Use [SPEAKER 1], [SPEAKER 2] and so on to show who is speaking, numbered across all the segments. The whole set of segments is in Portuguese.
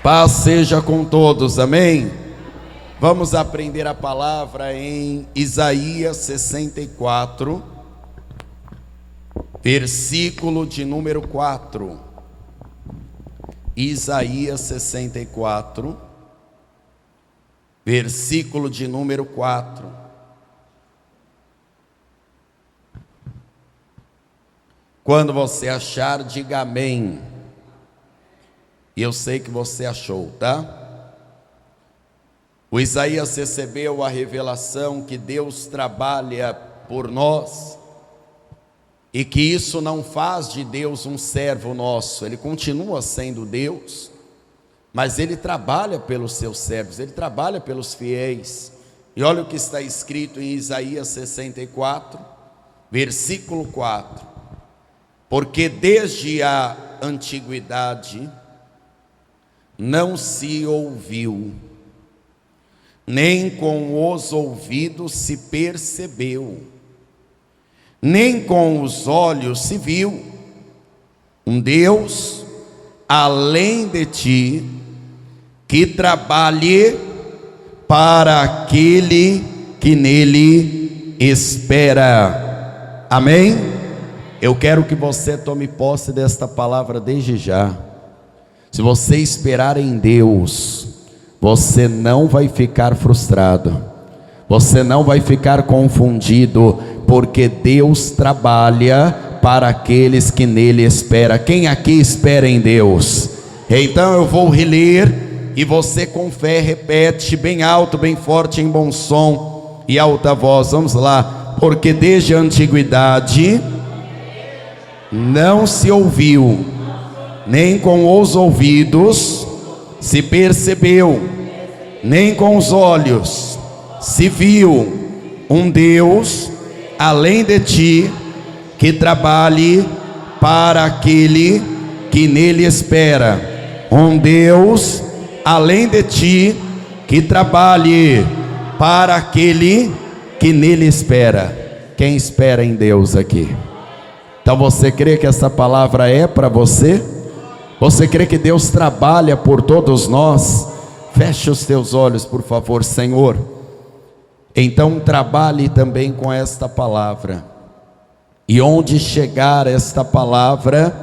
[SPEAKER 1] Paz seja com todos, amém? Vamos aprender a palavra em Isaías 64, versículo de número 4. Isaías 64, versículo de número 4. Quando você achar, diga amém. E eu sei que você achou, tá? O Isaías recebeu a revelação que Deus trabalha por nós e que isso não faz de Deus um servo nosso. Ele continua sendo Deus, mas Ele trabalha pelos seus servos, Ele trabalha pelos fiéis. E olha o que está escrito em Isaías 64, versículo 4. Porque desde a antiguidade não se ouviu, nem com os ouvidos se percebeu, nem com os olhos se viu, um Deus além de ti, que trabalhe para aquele que nele espera. Amém? Eu quero que você tome posse desta palavra desde já. Se você esperar em Deus, você não vai ficar frustrado, você não vai ficar confundido, porque Deus trabalha para aqueles que nele esperam. Quem aqui espera em Deus? Então eu vou reler e você com fé repete bem alto, bem forte, em bom som e alta voz. Vamos lá. Porque desde a antiguidade não se ouviu, nem com os ouvidos se percebeu, nem com os olhos se viu, um Deus além de ti, que trabalhe para aquele que nele espera. Um Deus além de ti, que trabalhe para aquele que nele espera. Quem espera em Deus aqui? Então você crê que essa palavra é para você? Você crê que Deus trabalha por todos nós? Feche os teus olhos, por favor, Senhor. Então trabalhe também com esta palavra. E onde chegar esta palavra,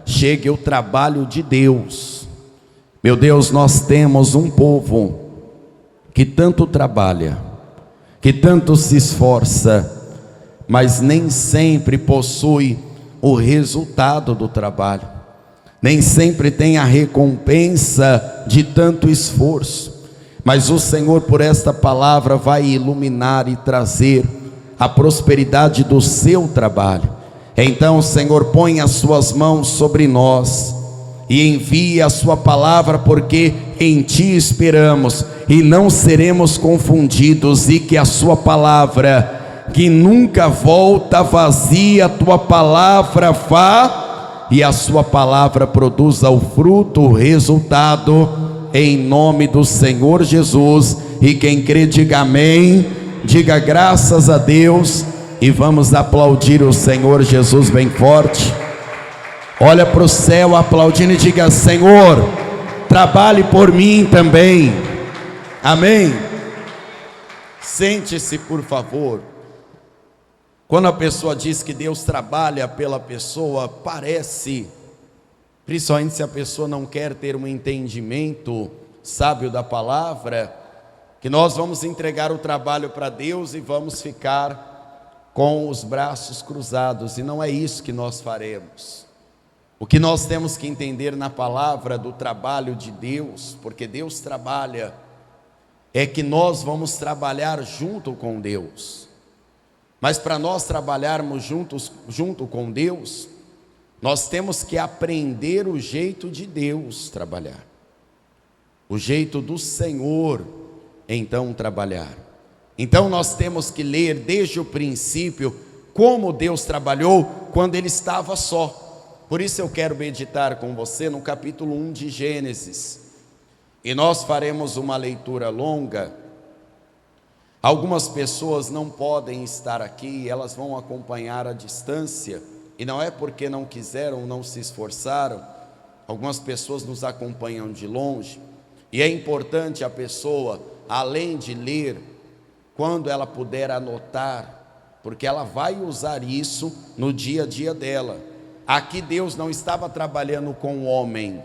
[SPEAKER 1] chegue o trabalho de Deus. Meu Deus, nós temos um povo que tanto trabalha, que tanto se esforça, mas nem sempre possui o resultado do trabalho, nem sempre tem a recompensa de tanto esforço. Mas o Senhor, por esta palavra, vai iluminar e trazer a prosperidade do seu trabalho. Então, Senhor, põe as suas mãos sobre nós e envie a sua palavra, porque em ti esperamos e não seremos confundidos, e que a sua palavra, que nunca volta vazia, a tua palavra vá e a sua palavra produza o fruto, o resultado, em nome do Senhor Jesus. E quem crê diga amém, diga graças a Deus, e vamos aplaudir o Senhor Jesus bem forte. Olha para o céu aplaudindo e diga: Senhor, trabalhe por mim também. Amém? Sente-se, por favor. Quando a pessoa diz que Deus trabalha pela pessoa, parece, principalmente se a pessoa não quer ter um entendimento sábio da palavra, que nós vamos entregar o trabalho para Deus e vamos ficar com os braços cruzados, e não é isso que nós faremos. O que nós temos que entender na palavra do trabalho de Deus, porque Deus trabalha, é que nós vamos trabalhar junto com Deus. Mas para nós trabalharmos junto com Deus, nós temos que aprender o jeito de Deus trabalhar, o jeito do Senhor então trabalhar. Então nós temos que ler desde o princípio como Deus trabalhou quando Ele estava só. Por isso eu quero meditar com você no capítulo 1 de Gênesis, e nós faremos uma leitura longa. Algumas pessoas não podem estar aqui, elas vão acompanhar à distância, e não é porque não quiseram, não se esforçaram. algumas pessoas nos acompanham de longe, e é importante a pessoa, além de ler, quando ela puder anotar, porque ela vai usar isso no dia a dia dela. Aqui Deus não estava trabalhando com o homem,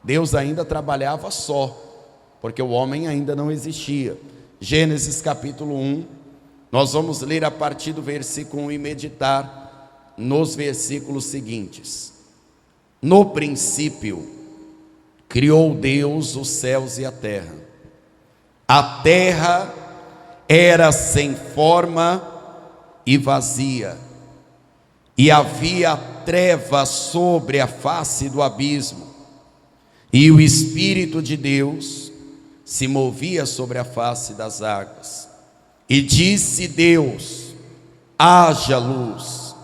[SPEAKER 1] Deus ainda trabalhava só, porque o homem ainda não existia. Gênesis capítulo 1, nós vamos ler a partir do versículo 1 e meditar nos versículos seguintes. No princípio, criou Deus os céus e a terra. A terra era sem forma e vazia, e havia trevas sobre a face do abismo, e o Espírito de Deus se movia sobre a face das águas. E disse Deus: haja luz,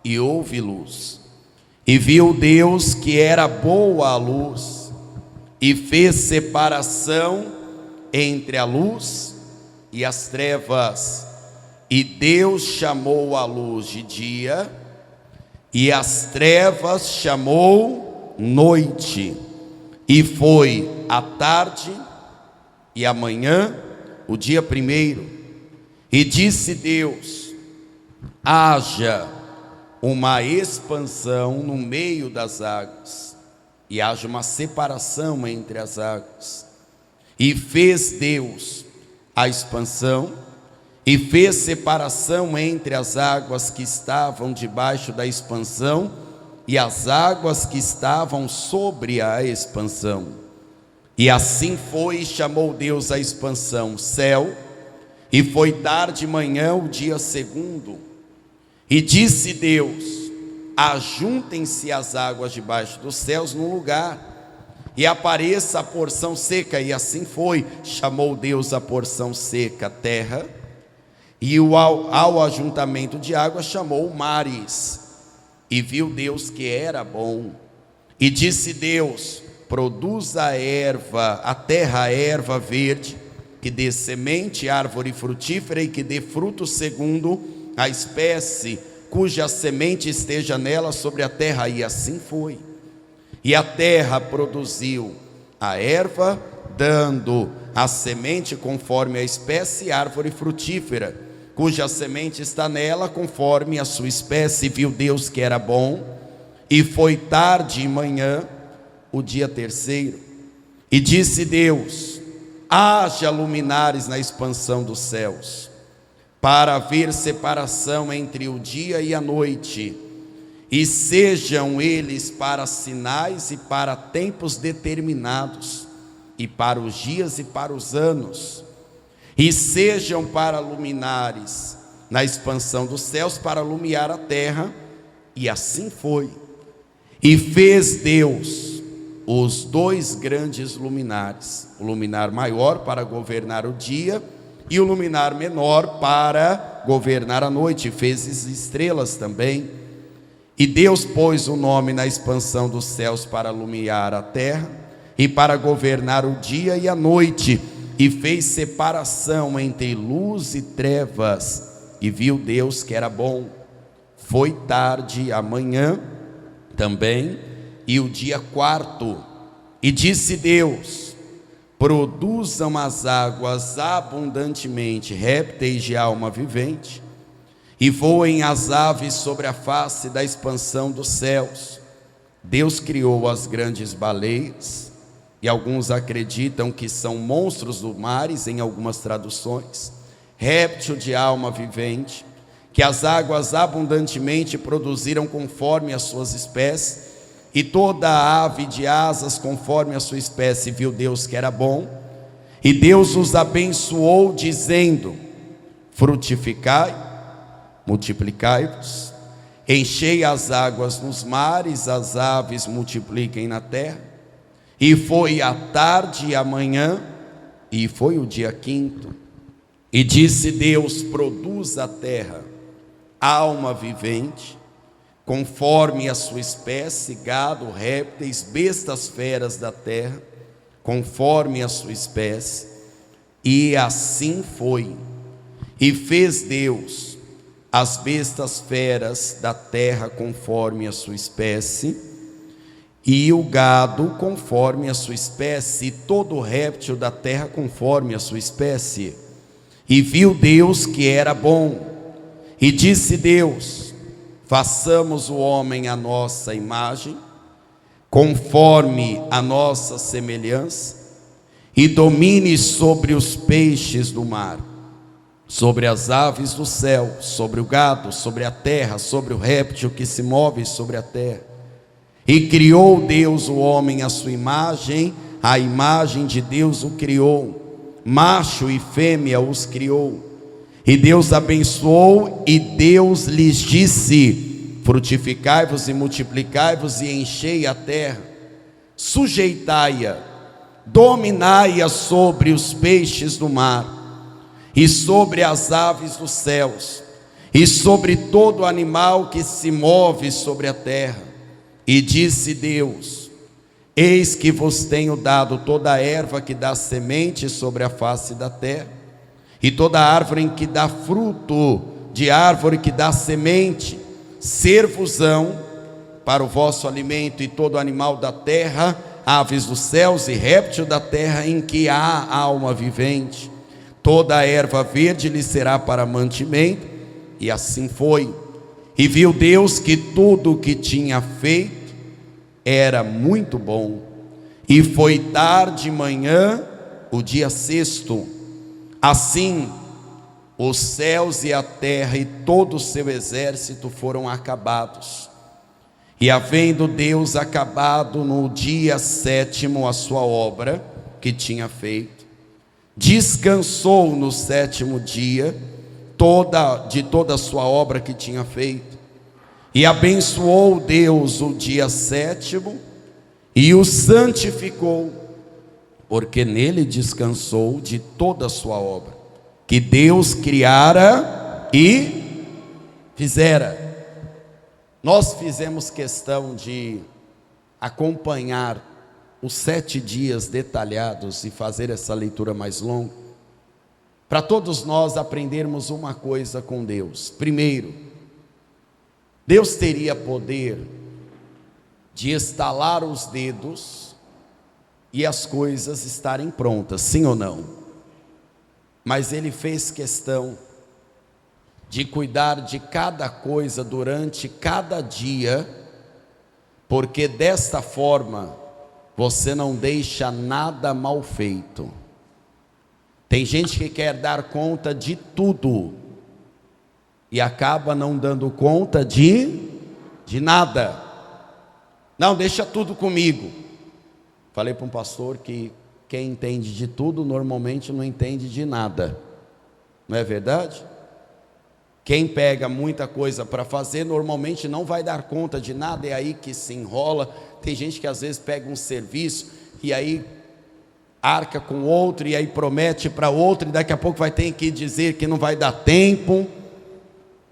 [SPEAKER 1] e houve luz. E viu Deus que era boa a luz, e fez separação entre a luz e as trevas. E Deus chamou a luz de dia, e as trevas chamou noite. E foi a tarde e a manhã, o dia primeiro. E disse Deus: haja uma expansão no meio das águas, e haja uma separação entre as águas. E fez Deus a expansão, e fez separação entre as águas que estavam debaixo da expansão e as águas que estavam sobre a expansão. E assim foi, e chamou Deus a expansão céu. E foi tarde de manhã o dia segundo. E disse Deus: ajuntem-se as águas debaixo dos céus num lugar, e apareça a porção seca. E assim foi, chamou Deus a porção seca terra, e ao ajuntamento de águas chamou mares. E viu Deus que era bom. E disse Deus: produza a terra erva verde, que dê semente, árvore frutífera, e que dê fruto segundo a espécie cuja semente esteja nela sobre a terra. E assim foi. E a terra produziu a erva, dando a semente conforme a espécie, árvore frutífera, cuja semente está nela conforme a sua espécie. E viu Deus que era bom. E foi tarde e manhã o dia terceiro. E disse Deus: haja luminares na expansão dos céus, para haver separação entre o dia e a noite, e sejam eles para sinais e para tempos determinados, e para os dias e para os anos, e sejam para luminares na expansão dos céus, para iluminar a terra. E assim foi. E fez Deus os dois grandes luminares, o luminar maior para governar o dia, e o luminar menor para governar a noite. E fez estrelas também. E Deus pôs o nome na expansão dos céus para iluminar a terra, e para governar o dia e a noite. E fez separação entre luz e trevas. E viu Deus que era bom. Foi tarde amanhã também, e o dia quarto. E disse Deus: produzam as águas abundantemente répteis de alma vivente, e voem as aves sobre a face da expansão dos céus. Deus criou as grandes baleias, e alguns acreditam que são monstros do mares, em algumas traduções, réptil de alma vivente, que as águas abundantemente produziram conforme as suas espécies, e toda a ave de asas conforme a sua espécie. Viu Deus que era bom. E Deus os abençoou, dizendo: frutificai, multiplicai-vos, enchei as águas nos mares, as aves multipliquem na terra. E foi a tarde e a manhã, e foi o dia quinto. E disse Deus: produza a terra alma vivente, conforme a sua espécie, gado, répteis, bestas feras da terra, conforme a sua espécie. E assim foi. E fez Deus as bestas feras da terra conforme a sua espécie, e o gado conforme a sua espécie, e todo o réptil da terra conforme a sua espécie. E viu Deus que era bom, e disse Deus: façamos o homem à nossa imagem, conforme a nossa semelhança, e domine sobre os peixes do mar, sobre as aves do céu, sobre o gado, sobre a terra, sobre o réptil que se move sobre a terra. E criou Deus o homem à sua imagem, a imagem de Deus o criou, macho e fêmea os criou. E Deus abençoou, e Deus lhes disse: frutificai-vos e multiplicai-vos e enchei a terra, sujeitai-a, dominai-a sobre os peixes do mar, e sobre as aves dos céus, e sobre todo animal que se move sobre a terra. E disse Deus: eis que vos tenho dado toda a erva que dá semente sobre a face da terra, e toda árvore em que dá fruto, de árvore que dá semente, ser-vos-ão para o vosso alimento, e todo animal da terra, aves dos céus e réptil da terra em que há alma vivente. Toda a erva verde lhe será para mantimento. E assim foi. E viu Deus que tudo o que tinha feito era muito bom. E foi tarde de manhã, o dia sexto. Assim, os céus e a terra e todo o seu exército foram acabados. E havendo Deus acabado no dia sétimo a sua obra que tinha feito, descansou no sétimo dia de toda a sua obra que tinha feito. E abençoou Deus o dia sétimo e o santificou, porque nele descansou de toda a sua obra que Deus criara e fizera. Nós fizemos questão de acompanhar os 7 dias detalhados e fazer essa leitura mais longa, para todos nós aprendermos uma coisa com Deus. Primeiro, Deus teria poder de estalar os dedos e as coisas estarem prontas, sim ou não? Mas Ele fez questão de cuidar de cada coisa durante cada dia, porque desta forma você não deixa nada mal feito. Tem gente que quer dar conta de tudo e acaba não dando conta de nada. Não, deixa tudo comigo. Falei para um pastor que quem entende de tudo normalmente não entende de nada. Não é verdade? Quem pega muita coisa para fazer normalmente não vai dar conta de nada, é aí que se enrola. Tem gente que às vezes pega um serviço e aí arca com outro, e aí promete para outro, e daqui a pouco vai ter que dizer que não vai dar tempo,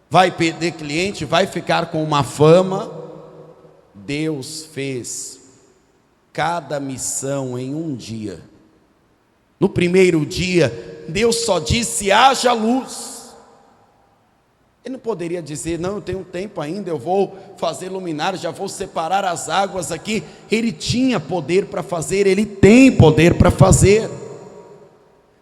[SPEAKER 1] vai perder cliente, vai ficar com uma fama. Deus fez cada missão em um dia. No primeiro dia, Deus só disse: haja luz. Ele não poderia dizer: não, eu tenho tempo ainda, eu vou fazer luminária, já vou separar as águas aqui. Ele tinha poder para fazer, ele tem poder para fazer.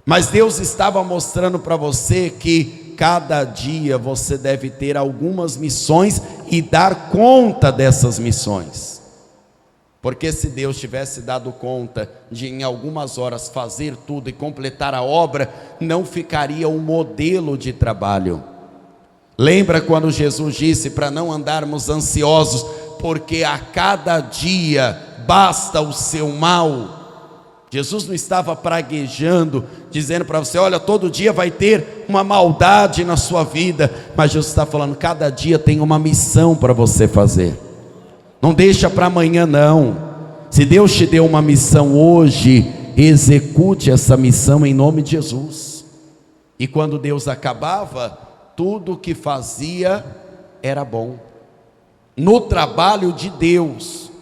[SPEAKER 1] Mas Deus estava mostrando para você que cada dia você deve ter algumas missões e dar conta dessas missões. Porque se Deus tivesse dado conta de em algumas horas fazer tudo e completar a obra, não ficaria um modelo de trabalho. Lembra quando Jesus disse para não andarmos ansiosos, porque a cada dia basta o seu mal? Jesus não estava praguejando, dizendo para você: olha, todo dia vai ter uma maldade na sua vida. Mas Jesus está falando: cada dia tem uma missão para você fazer. Não deixa para amanhã não. Se Deus te deu uma missão hoje, execute essa missão em nome de Jesus. E quando Deus acabava, tudo o que fazia era bom. No trabalho de Deus,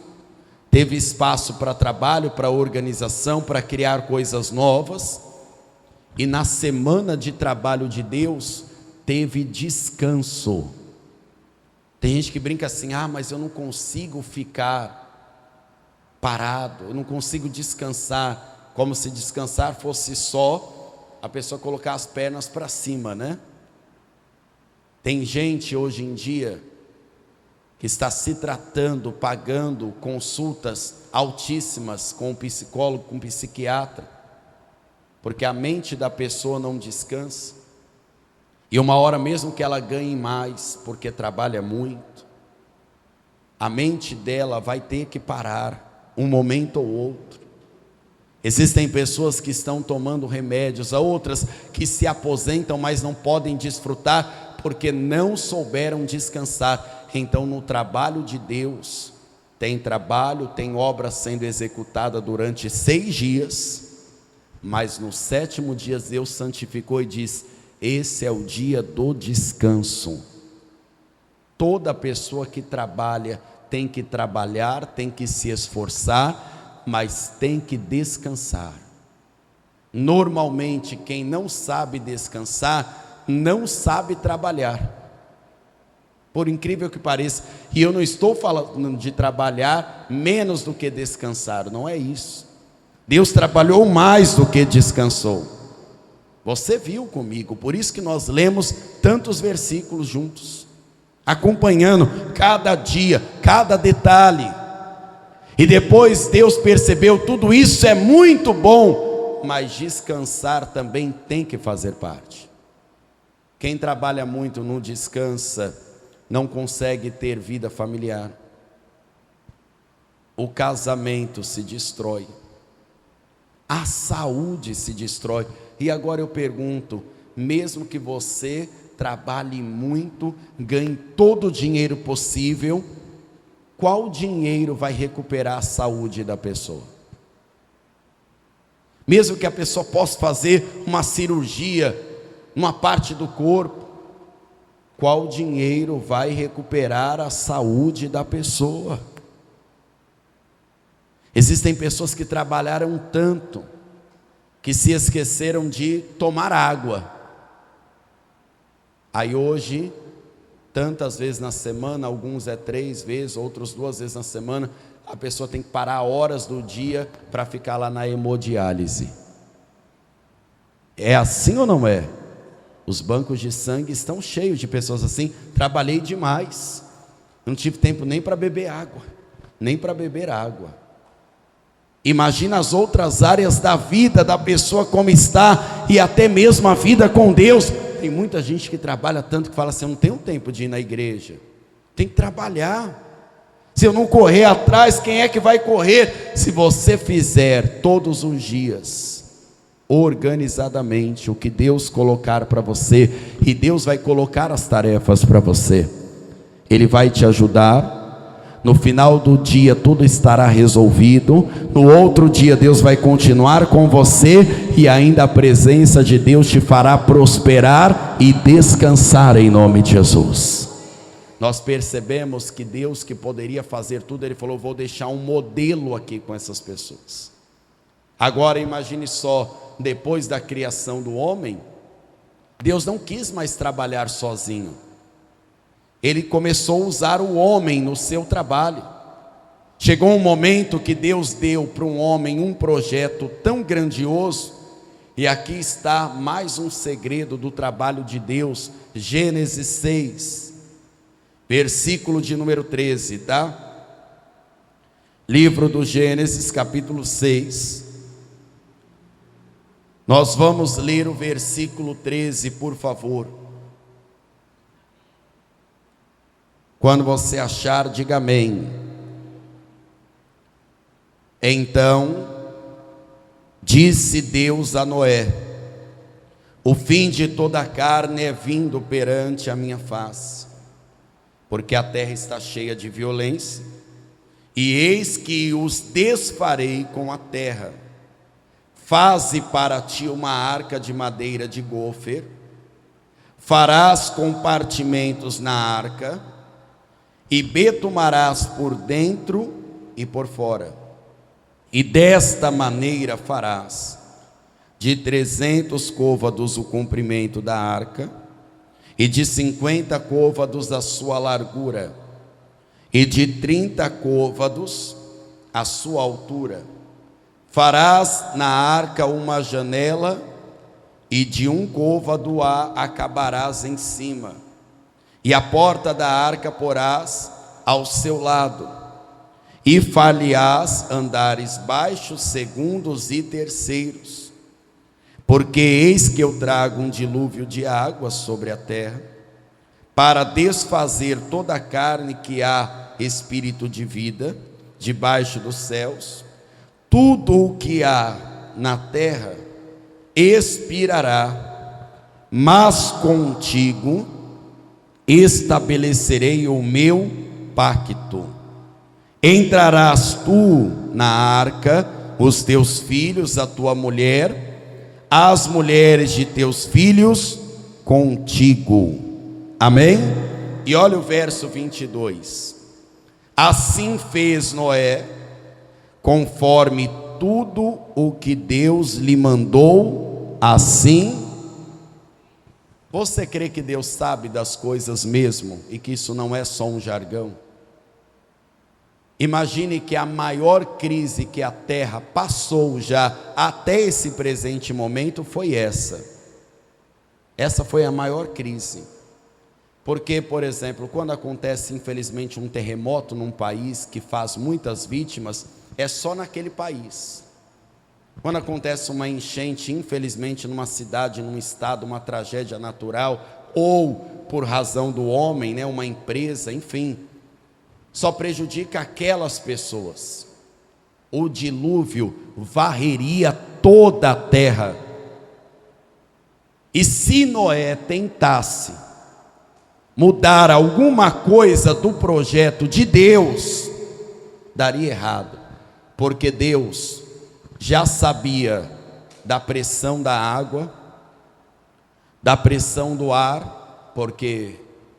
[SPEAKER 1] teve espaço para trabalho, para organização, para criar coisas novas. E na semana de trabalho de Deus, teve descanso. Tem gente que brinca assim: ah, mas eu não consigo ficar parado, eu não consigo descansar, como se descansar fosse só a pessoa colocar as pernas para cima, né? Tem gente hoje em dia que está se tratando, pagando consultas altíssimas com um psicólogo, com um psiquiatra, porque a mente da pessoa não descansa, e uma hora mesmo que ela ganhe mais, porque trabalha muito, a mente dela vai ter que parar, um momento ou outro. Existem pessoas que estão tomando remédios, há outras que se aposentam, mas não podem desfrutar, porque não souberam descansar. Então, no trabalho de Deus, tem trabalho, tem obra sendo executada durante 6 dias, mas no 7º dia Deus santificou e diz: esse é o dia do descanso. Toda pessoa que trabalha tem que trabalhar, tem que se esforçar, mas tem que descansar. Normalmente, quem não sabe descansar, não sabe trabalhar. Por incrível que pareça, e eu não estou falando de trabalhar menos do que descansar, não é isso. Deus trabalhou mais do que descansou. Você viu comigo, por isso que nós lemos tantos versículos juntos, acompanhando cada dia, cada detalhe. E depois Deus percebeu, tudo isso é muito bom, mas descansar também tem que fazer parte. Quem trabalha muito não descansa, não consegue ter vida familiar. O casamento se destrói, a saúde se destrói. E agora eu pergunto, mesmo que você trabalhe muito, ganhe todo o dinheiro possível, qual dinheiro vai recuperar a saúde da pessoa? Mesmo que a pessoa possa fazer uma cirurgia numa parte do corpo, qual dinheiro vai recuperar a saúde da pessoa? Existem pessoas que trabalharam tanto, que se esqueceram de tomar água. Aí hoje, tantas vezes na semana, alguns 3 vezes, outros 2 vezes na semana, a pessoa tem que parar horas do dia para ficar lá na hemodiálise. É assim ou não é? Os bancos de sangue estão cheios de pessoas assim. Trabalhei demais, não tive tempo nem para beber água, nem para beber água. Imagina as outras áreas da vida da pessoa como está, e até mesmo a vida com Deus. Tem muita gente que trabalha tanto que fala assim: eu não tenho tempo de ir na igreja. Tem que trabalhar. Se eu não correr atrás, quem é que vai correr? Se você fizer todos os dias, organizadamente, o que Deus colocar para você, e Deus vai colocar as tarefas para você, Ele vai te ajudar. No final do dia tudo estará resolvido. No outro dia Deus vai continuar com você, e ainda a presença de Deus te fará prosperar e descansar em nome de Jesus. Nós percebemos que Deus, que poderia fazer tudo, Ele falou: vou deixar um modelo aqui com essas pessoas. Agora imagine só, depois da criação do homem, Deus não quis mais trabalhar sozinho. Ele começou a usar o homem no seu trabalho. Chegou um momento que Deus deu para um homem um projeto tão grandioso, e aqui está mais um segredo do trabalho de Deus. Gênesis 6, versículo de número 13, tá? Livro do Gênesis, capítulo 6. Nós vamos ler o versículo 13, por favor. Quando você achar, diga amém. Então disse Deus a Noé: o fim de toda a carne é vindo perante a minha face, porque a terra está cheia de violência, e eis que os desfarei com a terra. Faze para ti uma arca de madeira de gofer, farás compartimentos na arca, e betumarás por dentro e por fora, e desta maneira farás: de 300 côvados o comprimento da arca, e de 50 côvados a sua largura, e de 30 côvados a sua altura. Farás na arca uma janela, e de um côvado a acabarás em cima, e a porta da arca porás ao seu lado, e far-lhe-ás andares baixos, segundos e terceiros, porque eis que eu trago um dilúvio de água sobre a terra, para desfazer toda a carne que há espírito de vida debaixo dos céus. Tudo o que há na terra expirará, mas contigo estabelecerei o meu pacto. Entrarás tu na arca, os teus filhos, a tua mulher, as mulheres de teus filhos contigo. Amém? E olha o verso 22. Assim fez Noé, conforme tudo o que Deus lhe mandou, assim. Você crê que Deus sabe das coisas mesmo e que isso não é só um jargão? Imagine que a maior crise que a terra passou já até esse presente momento foi essa. Essa foi a maior crise. Porque, por exemplo, quando acontece infelizmente um terremoto num país que faz muitas vítimas, é só naquele país. Quando acontece uma enchente, infelizmente, numa cidade, num estado, uma tragédia natural, ou por razão do homem, né, uma empresa, enfim, só prejudica aquelas pessoas. O dilúvio varreria toda a terra. E se Noé tentasse mudar alguma coisa do projeto de Deus, daria errado, porque Deus já sabia da pressão da água, da pressão do ar, porque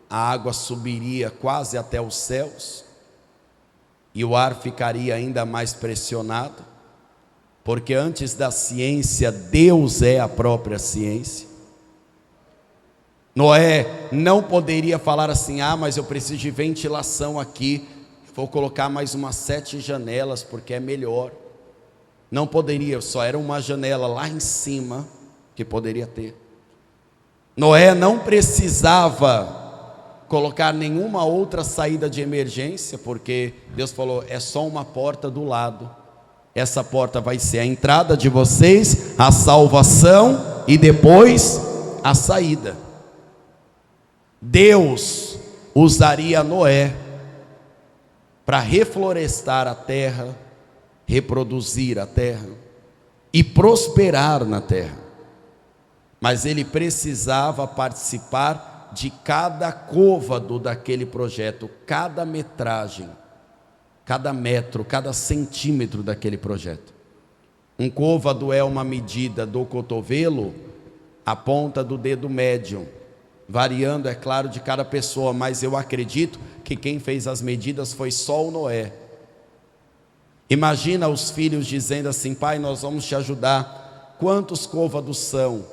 [SPEAKER 1] a água subiria quase até os céus, e o ar ficaria ainda mais pressionado, porque antes da ciência, Deus é a própria ciência. Noé não poderia falar assim: ah, mas eu preciso de ventilação aqui, vou colocar mais umas 7 janelas, porque é melhor. Não poderia, só era uma janela lá em cima que poderia ter. Noé não precisava colocar nenhuma outra saída de emergência, porque Deus falou: é só uma porta do lado. Essa porta vai ser a entrada de vocês, a salvação e depois a saída. Deus usaria Noé para reflorestar a terra, reproduzir a terra e prosperar na terra. Mas ele precisava participar de cada côvado daquele projeto, cada metragem, cada metro, cada centímetro daquele projeto. Um côvado é uma medida do cotovelo à ponta do dedo médio, variando, é claro, de cada pessoa, mas eu acredito que quem fez as medidas foi só o Noé. Imagina os filhos dizendo assim: pai, nós vamos te ajudar. Quantos côvados são?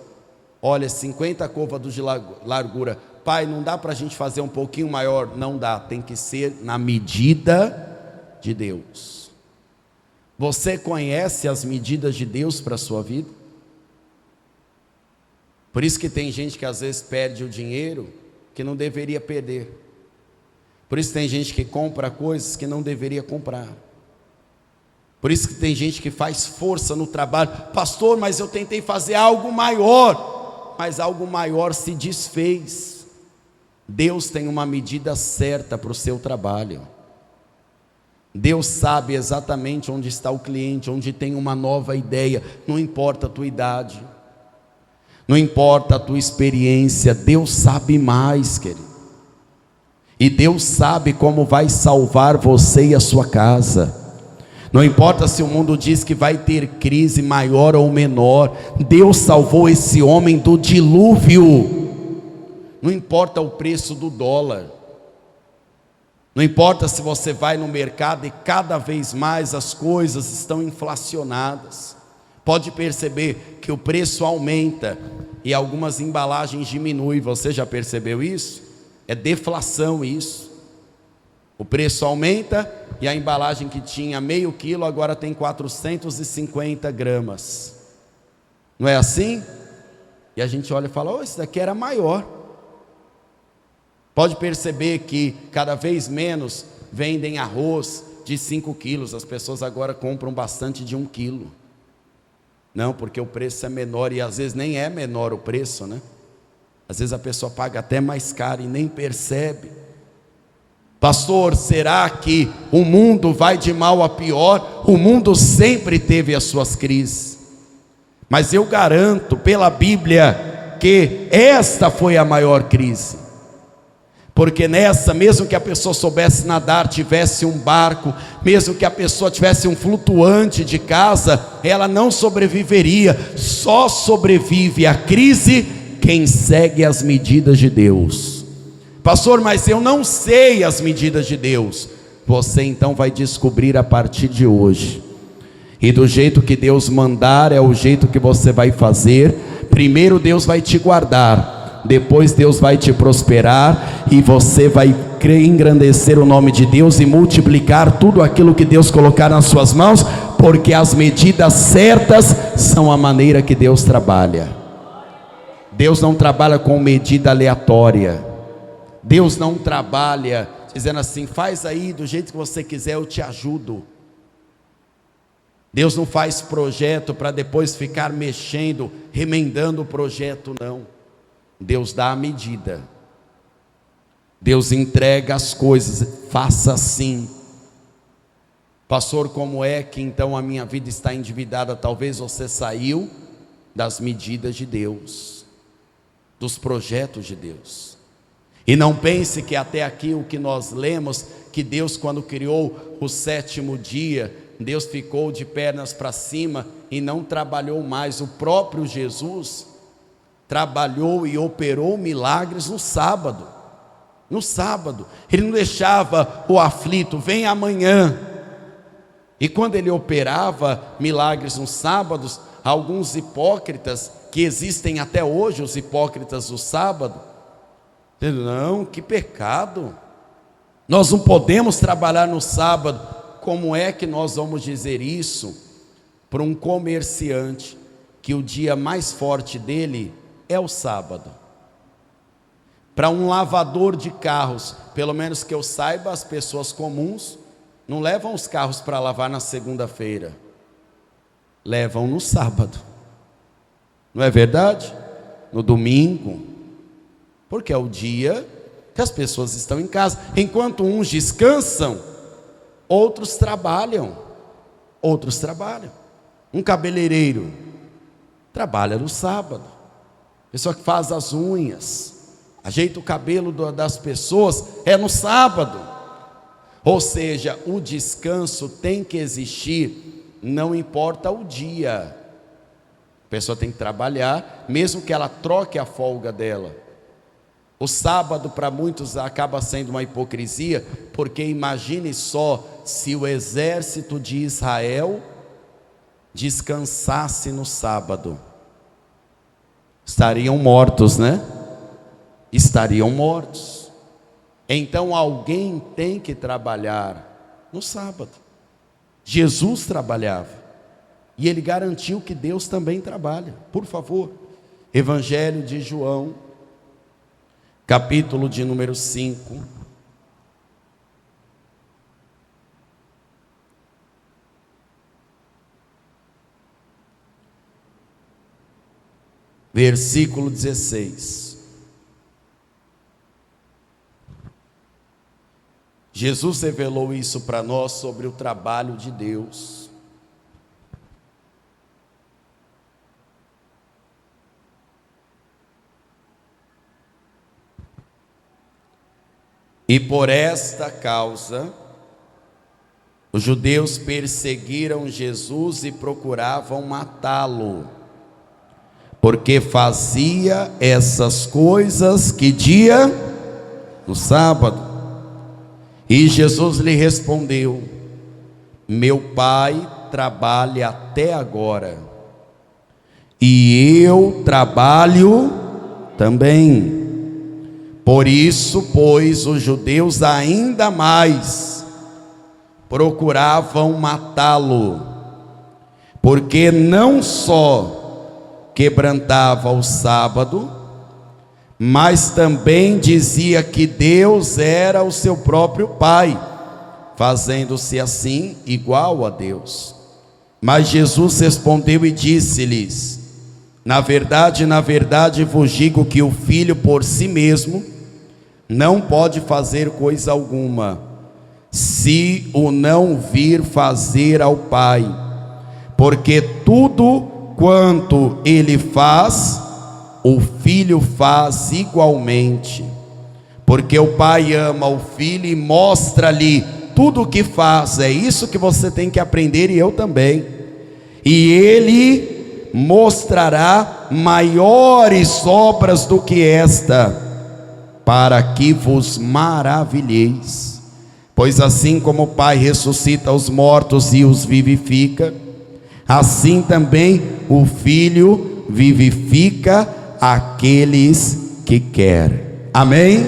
[SPEAKER 1] Olha, 50 côvados de largura. Pai, não dá para a gente fazer um pouquinho maior? Não dá, tem que ser na medida de Deus. Você conhece as medidas de Deus para a sua vida? Por isso que tem gente que às vezes perde o dinheiro que não deveria perder. Por isso tem gente que compra coisas que não deveria comprar. Por isso que tem gente que faz força no trabalho. Pastor, mas eu tentei fazer algo maior, mas algo maior se desfez. Deus tem uma medida certa para o seu trabalho. Deus sabe exatamente onde está o cliente, onde tem uma nova ideia. Não importa a tua idade, não importa a tua experiência, Deus sabe mais, querido. E Deus sabe como vai salvar você e a sua casa. Não importa se o mundo diz que vai ter crise maior ou menor, Deus salvou esse homem do dilúvio. Não importa o preço do dólar, não importa se você vai no mercado e cada vez mais as coisas estão inflacionadas. Pode perceber que o preço aumenta e algumas embalagens diminuem. Você já percebeu isso? É deflação isso. O preço aumenta e a embalagem que tinha meio quilo agora tem 450 gramas. Não é assim? E a gente olha e fala: oh, isso daqui era maior. Pode perceber que cada vez menos vendem arroz de 5 quilos. As pessoas agora compram bastante de 1 quilo. Não, porque o preço é menor, e às vezes nem é menor o preço, né? Às vezes a pessoa paga até mais caro e nem percebe. Pastor, será que o mundo vai de mal a pior? O mundo sempre teve as suas crises, mas eu garanto pela Bíblia que esta foi a maior crise. Porque nessa, mesmo que a pessoa soubesse nadar, tivesse um barco, mesmo que a pessoa tivesse um flutuante de casa, ela não sobreviveria. Só sobrevive a crise quem segue as medidas de Deus. Pastor, mas eu não sei as medidas de Deus. Você então vai descobrir a partir de hoje. E do jeito que Deus mandar é o jeito que você vai fazer. Primeiro Deus vai te guardar, depois Deus vai te prosperar, e você vai engrandecer o nome de Deus e multiplicar tudo aquilo que Deus colocar nas suas mãos, porque as medidas certas são a maneira que Deus trabalha. Deus não trabalha com medida aleatória. Deus não trabalha dizendo assim: faz aí do jeito que você quiser, eu te ajudo. Deus não faz projeto para depois ficar mexendo, remendando o projeto, não. Deus dá a medida. Deus entrega as coisas, faça assim. Pastor, como é que então a minha vida está endividada? Talvez você saiu das medidas de Deus, dos projetos de Deus. E não pense que até aqui o que nós lemos, que Deus, quando criou o 7º dia, Deus ficou de pernas para cima e não trabalhou mais. O próprio Jesus trabalhou e operou milagres no sábado. No sábado, ele não deixava o aflito: vem amanhã. E quando ele operava milagres nos sábados, alguns hipócritas, que existem até hoje, os hipócritas do sábado, dizendo: não, que pecado, nós não podemos trabalhar no sábado. Como é que nós vamos dizer isso para um comerciante que o dia mais forte dele é o sábado? Para um lavador de carros, pelo menos que eu saiba, as pessoas comuns não levam os carros para lavar na segunda-feira, levam no sábado, não é verdade? No domingo, porque é o dia que as pessoas estão em casa. Enquanto uns descansam, outros trabalham. Outros trabalham. Um cabeleireiro trabalha no sábado. Pessoa que faz as unhas, ajeita o cabelo das pessoas, é no sábado. Ou seja, o descanso tem que existir, não importa o dia. A pessoa tem que trabalhar, mesmo que ela troque a folga dela. O sábado para muitos acaba sendo uma hipocrisia, porque imagine só se o exército de Israel descansasse no sábado. Estariam mortos, né? Estariam mortos. Então alguém tem que trabalhar no sábado. Jesus trabalhava, e ele garantiu que Deus também trabalha. Por favor, Evangelho de João, capítulo de número 5, versículo 16. Jesus revelou isso para nós sobre o trabalho de Deus. E por esta causa, os judeus perseguiram Jesus e procuravam matá-lo, porque fazia essas coisas, que dia? No sábado. E Jesus lhe respondeu: meu Pai trabalha até agora, e eu trabalho também. Por isso, pois, os judeus ainda mais procuravam matá-lo, porque não só quebrantava o sábado, mas também dizia que Deus era o seu próprio Pai, fazendo-se assim igual a Deus. Mas Jesus respondeu e disse-lhes: na verdade, vos digo que o Filho por si mesmo não pode fazer coisa alguma, se o não vir fazer ao Pai, porque tudo quanto ele faz, o Filho faz igualmente, porque o Pai ama o Filho e mostra-lhe tudo o que faz. É isso que você tem que aprender, e eu também. E ele mostrará maiores obras do que esta, para que vos maravilheis. Pois assim como o Pai ressuscita os mortos e os vivifica, assim também o Filho vivifica aqueles que quer. Amém?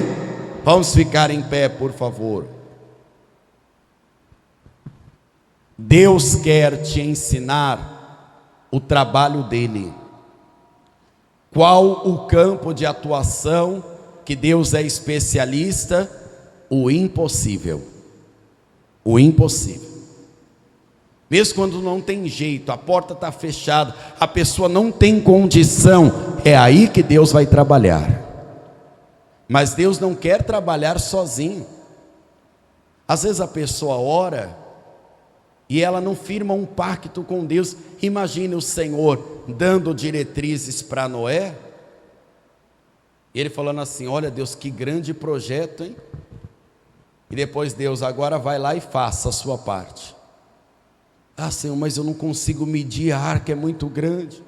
[SPEAKER 1] Vamos ficar em pé, por favor. Deus quer te ensinar o trabalho dele. Qual o campo de atuação que Deus é especialista? O impossível. O impossível. Mesmo quando não tem jeito, a porta está fechada, a pessoa não tem condição, é aí que Deus vai trabalhar. Mas Deus não quer trabalhar sozinho. Às vezes a pessoa ora e ela não firma um pacto com Deus. Imagine o Senhor dando diretrizes para Noé, e ele falando assim: olha Deus, que grande projeto, hein? E depois Deus: agora vai lá e faça a sua parte. Ah Senhor, mas eu não consigo medir, a arca é muito grande.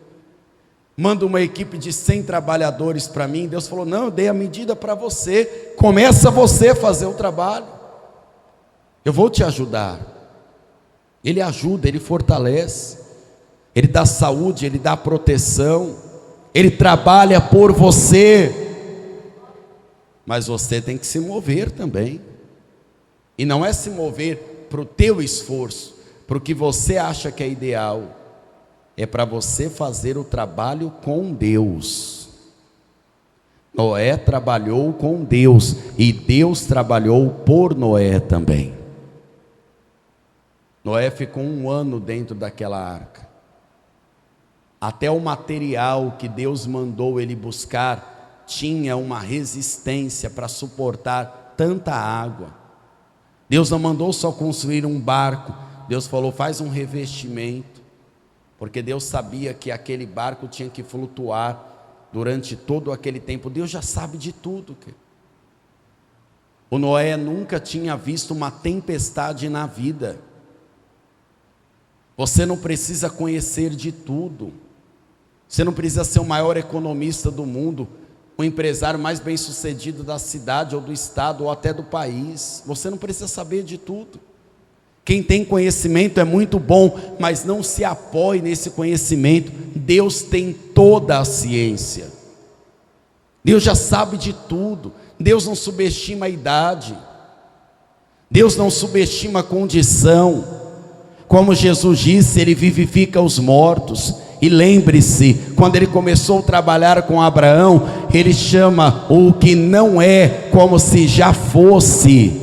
[SPEAKER 1] Manda uma equipe de 100 trabalhadores para mim. Deus falou: não, eu dei a medida para você, começa você a fazer o trabalho, eu vou te ajudar. Ele ajuda, ele fortalece, ele dá saúde, ele dá proteção, ele trabalha por você, mas você tem que se mover também. E não é se mover para o teu esforço, para o que você acha que é ideal, é para você fazer o trabalho com Deus. Noé trabalhou com Deus, e Deus trabalhou por Noé também. Noé ficou 1 ano dentro daquela arca. Até o material que Deus mandou ele buscar tinha uma resistência para suportar tanta água. Deus não mandou só construir um barco. Deus falou: faz um revestimento, porque Deus sabia que aquele barco tinha que flutuar durante todo aquele tempo. Deus já sabe de tudo. O Noé nunca tinha visto uma tempestade na vida. Você não precisa conhecer de tudo. Você não precisa ser o maior economista do mundo, o empresário mais bem sucedido da cidade ou do estado ou até do país. Você não precisa saber de tudo. Quem tem conhecimento é muito bom, mas não se apoie nesse conhecimento. Deus tem toda a ciência. Deus já sabe de tudo. Deus não subestima a idade. Deus não subestima a condição. Como Jesus disse, ele vivifica os mortos. E lembre-se, quando ele começou a trabalhar com Abraão, ele chama o que não é como se já fosse,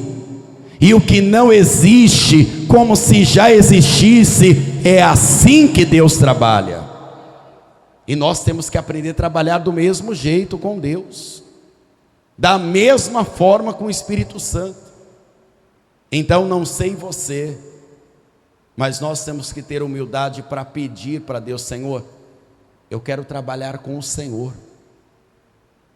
[SPEAKER 1] e o que não existe como se já existisse. É assim que Deus trabalha. E nós temos que aprender a trabalhar do mesmo jeito com Deus, da mesma forma com o Espírito Santo. Então, não sei você, mas nós temos que ter humildade para pedir para Deus: Senhor, eu quero trabalhar com o Senhor,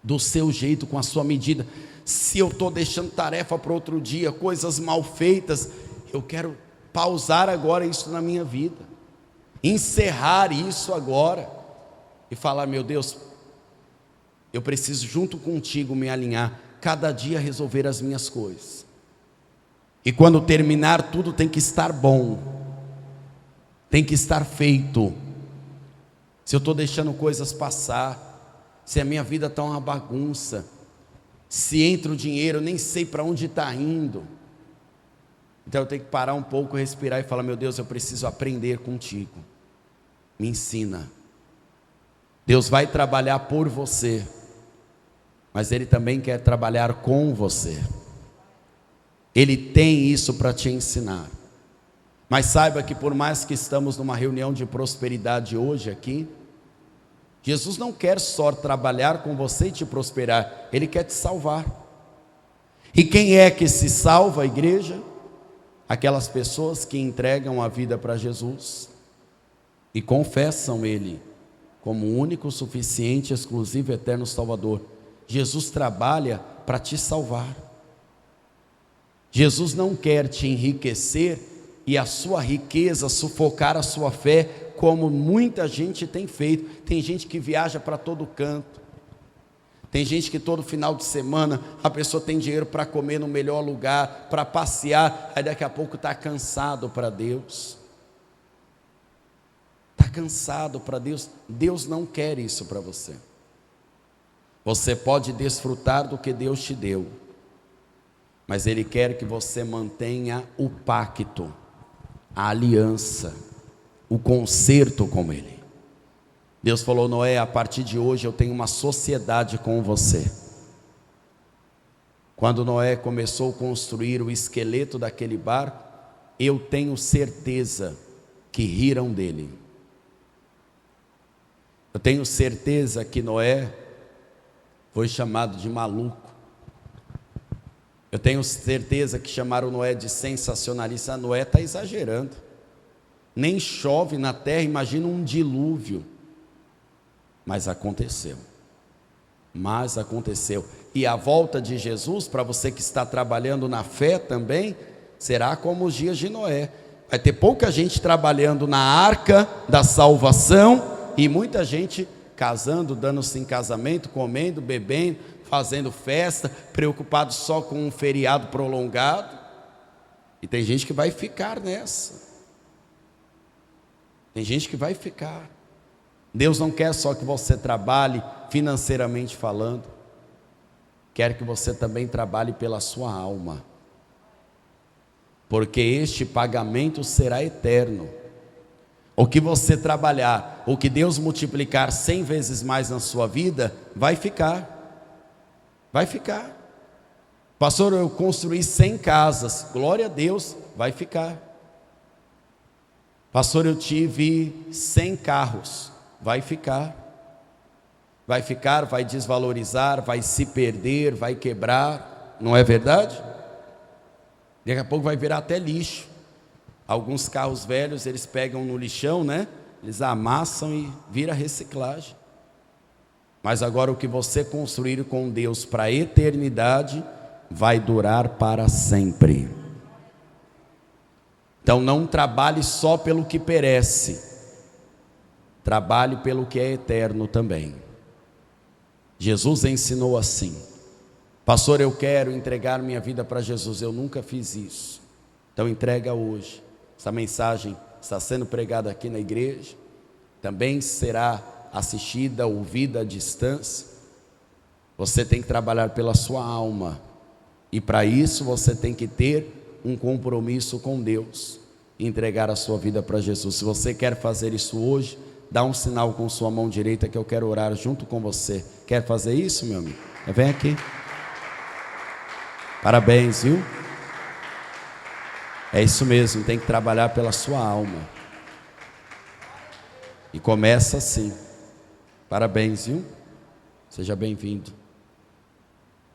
[SPEAKER 1] do seu jeito, com a sua medida. Se eu estou deixando tarefa para outro dia, coisas mal feitas, eu quero pausar agora isso na minha vida, encerrar isso agora, e falar: meu Deus, eu preciso junto contigo me alinhar, cada dia resolver as minhas coisas. E quando terminar tudo tem que estar bom, tem que estar feito. Se eu estou deixando coisas passar, se a minha vida está uma bagunça, Se entra o dinheiro, eu nem sei para onde está indo. Então eu tenho que parar um pouco, respirar e falar: meu Deus, eu preciso aprender contigo, me ensina. Deus vai trabalhar por você, mas Ele também quer trabalhar com você. Ele tem isso para te ensinar. Mas saiba que por mais que estamos numa reunião de prosperidade hoje aqui, Jesus não quer só trabalhar com você e te prosperar, Ele quer te salvar. E quem é que se salva, a igreja? Aquelas pessoas que entregam a vida para Jesus e confessam Ele como o único, suficiente, exclusivo, eterno Salvador. Jesus trabalha para te salvar. Jesus não quer te enriquecer e a sua riqueza sufocar a sua fé, como muita gente tem feito. Tem gente que viaja para todo canto, tem gente que todo final de semana a pessoa tem dinheiro para comer no melhor lugar, para passear, aí daqui a pouco está cansado para Deus. Está cansado para Deus. Deus não quer isso para você. Você pode desfrutar do que Deus te deu, mas Ele quer que você mantenha o pacto, a aliança, o concerto com Ele. Deus falou: Noé, a partir de hoje eu tenho uma sociedade com você. Quando Noé começou a construir o esqueleto daquele barco, eu tenho certeza que riram dele. Eu tenho certeza que Noé foi chamado de maluco. Eu tenho certeza que chamaram Noé de sensacionalista. Noé está exagerando. Nem chove na terra, imagina um dilúvio. Mas aconteceu. E a volta de Jesus, para você que está trabalhando na fé também, será como os dias de Noé. Vai ter pouca gente trabalhando na arca da salvação e muita gente casando, dando-se em casamento, comendo, bebendo, fazendo festa, preocupado só com um feriado prolongado. E tem gente que vai ficar nessa. Tem gente que vai ficar. Deus não quer só que você trabalhe financeiramente falando, quer que você também trabalhe pela sua alma, porque este pagamento será eterno. O que você trabalhar, o que Deus multiplicar 100 vezes mais na sua vida, vai ficar. Vai ficar. Pastor, eu construí 100 casas, glória a Deus, vai ficar. Pastor, eu tive 100 carros, vai ficar. Vai ficar, vai desvalorizar, vai se perder, vai quebrar, não é verdade? Daqui a pouco vai virar até lixo. Alguns carros velhos, eles pegam no lixão, né? Eles amassam e vira reciclagem. Mas agora o que você construir com Deus para a eternidade, vai durar para sempre. Então não trabalhe só pelo que perece, trabalhe pelo que é eterno também. Jesus ensinou assim: pastor, eu quero entregar minha vida para Jesus, eu nunca fiz isso. Então entrega hoje. Essa mensagem está sendo pregada aqui na igreja, também será assistida, ouvida à distância. Você tem que trabalhar pela sua alma, e para isso você tem que ter um compromisso com Deus, entregar a sua vida para Jesus. Se você quer fazer isso hoje, dá um sinal com sua mão direita que eu quero orar junto com você. Quer fazer isso, meu amigo? Vem aqui. Parabéns, viu? É isso mesmo, tem que trabalhar pela sua alma. E começa assim. Parabéns, viu? Seja bem-vindo.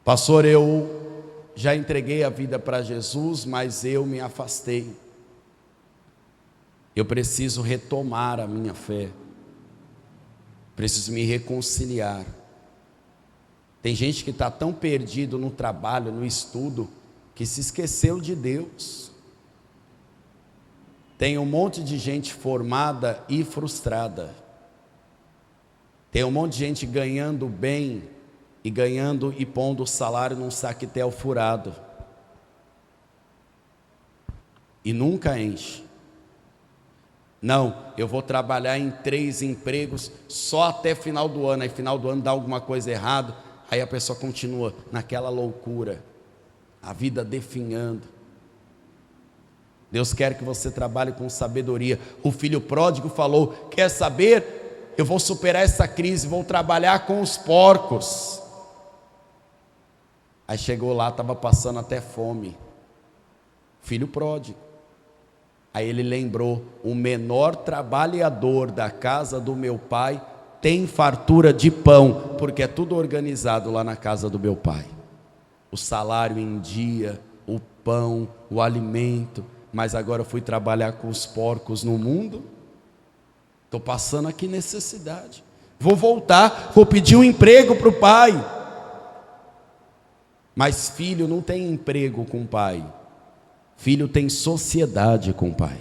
[SPEAKER 1] Pastor, eu já entreguei a vida para Jesus, mas eu me afastei. Eu preciso retomar a minha fé. Preciso me reconciliar. Tem gente que está tão perdido no trabalho, no estudo, que se esqueceu de Deus. Tem um monte de gente formada e frustrada. Tem um monte de gente ganhando bem e pondo o salário num saquetel furado. E nunca enche. Não, eu vou trabalhar em 3 empregos só até final do ano. Aí final do ano dá alguma coisa errada, Aí a pessoa continua naquela loucura, a vida definhando. Deus quer que você trabalhe com sabedoria. O filho pródigo falou: quer saber? Eu vou superar essa crise, vou trabalhar com os porcos. Aí chegou lá, estava passando até fome. Filho pródigo. Aí ele lembrou: o menor trabalhador da casa do meu pai tem fartura de pão, porque é tudo organizado lá na casa do meu pai. O salário em dia, o pão, o alimento. Mas agora eu fui trabalhar com os porcos no mundo. Estou passando aqui necessidade. Vou voltar, vou pedir um emprego para o pai. Mas filho não tem emprego com o pai. Filho tem sociedade com o pai.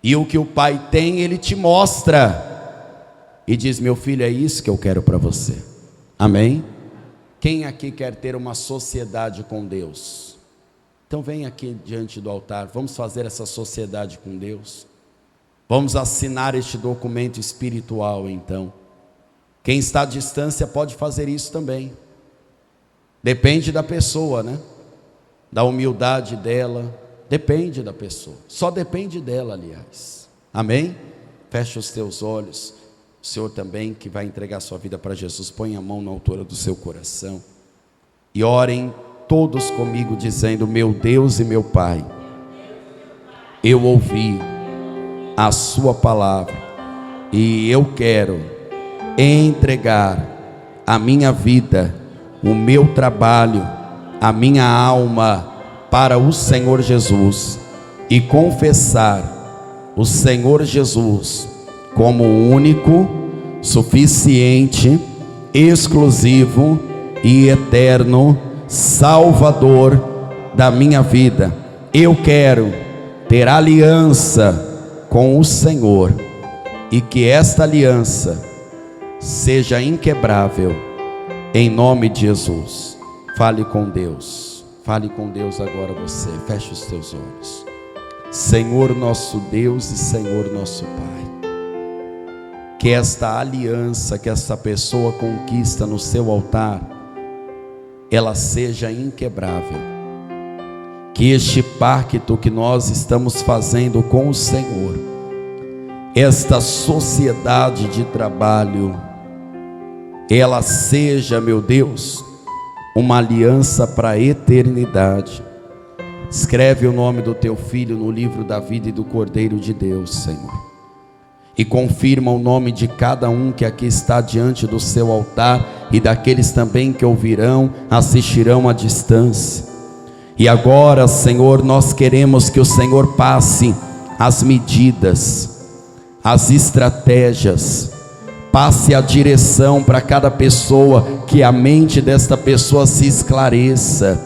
[SPEAKER 1] E o que o pai tem, ele te mostra. E diz: meu filho, é isso que eu quero para você. Amém? Quem aqui quer ter uma sociedade com Deus? Então vem aqui diante do altar. Vamos fazer essa sociedade com Deus. Vamos assinar este documento espiritual então. Quem está à distância pode fazer isso também. Depende da pessoa, né? Da humildade dela. Depende da pessoa. Só depende dela, aliás. Amém? Feche os teus olhos. O Senhor também, que vai entregar sua vida para Jesus, põe a mão na altura do seu coração. E orem todos comigo, dizendo: meu Deus e meu Pai, eu ouvi a sua palavra e eu quero entregar a minha vida, o meu trabalho, a minha alma para o Senhor Jesus e confessar o Senhor Jesus como o único, suficiente, exclusivo e eterno Salvador da minha vida. Eu quero ter aliança com o Senhor e que esta aliança seja inquebrável, em nome de Jesus. Fale com Deus agora você. Feche os teus olhos. Senhor nosso Deus e Senhor nosso Pai, que esta aliança que esta pessoa conquista no seu altar, ela seja inquebrável. Que este pacto que nós estamos fazendo com o Senhor, esta sociedade de trabalho, ela seja, meu Deus, uma aliança para a eternidade. Escreve o nome do teu filho no livro da vida e do Cordeiro de Deus, Senhor. E confirma o nome de cada um que aqui está diante do seu altar e daqueles também que ouvirão, assistirão à distância. E agora, Senhor, nós queremos que o Senhor passe as medidas, as estratégias, passe a direção para cada pessoa, que a mente desta pessoa se esclareça,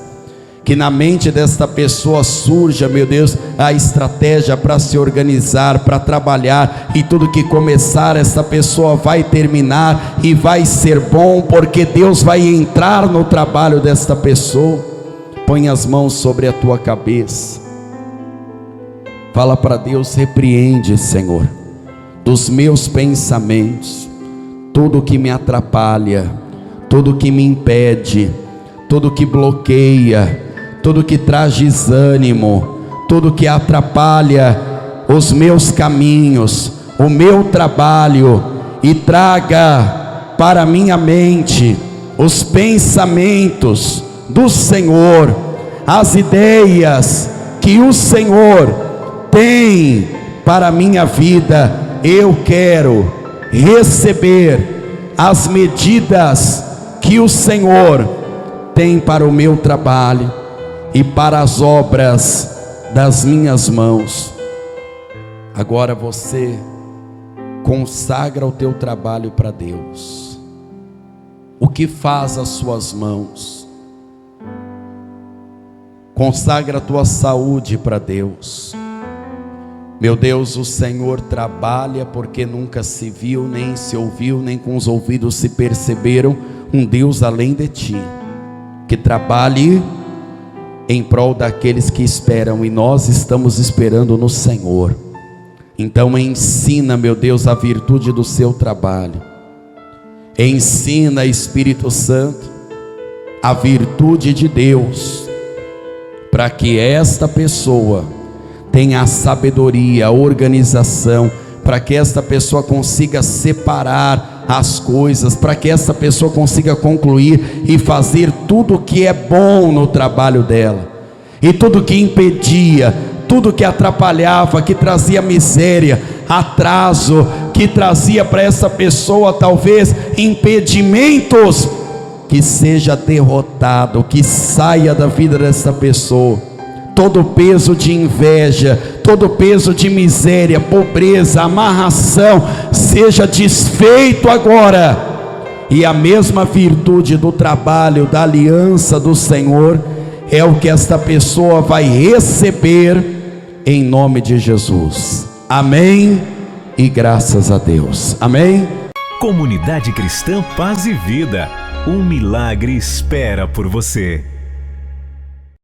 [SPEAKER 1] que na mente desta pessoa surja, meu Deus, a estratégia para se organizar, para trabalhar, e tudo que começar, essa pessoa vai terminar e vai ser bom, porque Deus vai entrar no trabalho desta pessoa. Põe as mãos sobre a tua cabeça, fala para Deus: repreende, Senhor, dos meus pensamentos, tudo que me atrapalha, tudo que me impede, tudo que bloqueia, tudo que traz desânimo, tudo que atrapalha os meus caminhos, o meu trabalho, e traga para minha mente os pensamentos do Senhor, as ideias que o Senhor tem para a minha vida. Eu quero receber as medidas que o Senhor tem para o meu trabalho e para as obras das minhas mãos. Agora você consagra o teu trabalho para Deus. O que faz as suas mãos? Consagra a tua saúde para Deus. Meu Deus, o Senhor trabalha porque nunca se viu, nem se ouviu, nem com os ouvidos se perceberam um Deus além de ti, que trabalhe em prol daqueles que esperam, e nós estamos esperando no Senhor. Então ensina, meu Deus, a virtude do seu trabalho. Ensina, Espírito Santo, a virtude de Deus, para que esta pessoa tenha a sabedoria, a organização, para que esta pessoa consiga separar as coisas, para que essa pessoa consiga concluir e fazer tudo o que é bom no trabalho dela, e tudo que impedia, tudo que atrapalhava, que trazia miséria, atraso, que trazia para essa pessoa talvez impedimentos, que seja derrotado, que saia da vida dessa pessoa. Todo peso de inveja, todo peso de miséria, pobreza, amarração, seja desfeito agora. E a mesma virtude do trabalho, da aliança do Senhor, é o que esta pessoa vai receber em nome de Jesus. Amém e graças a Deus. Amém.
[SPEAKER 2] Comunidade Cristã Paz e Vida. Um milagre espera por você.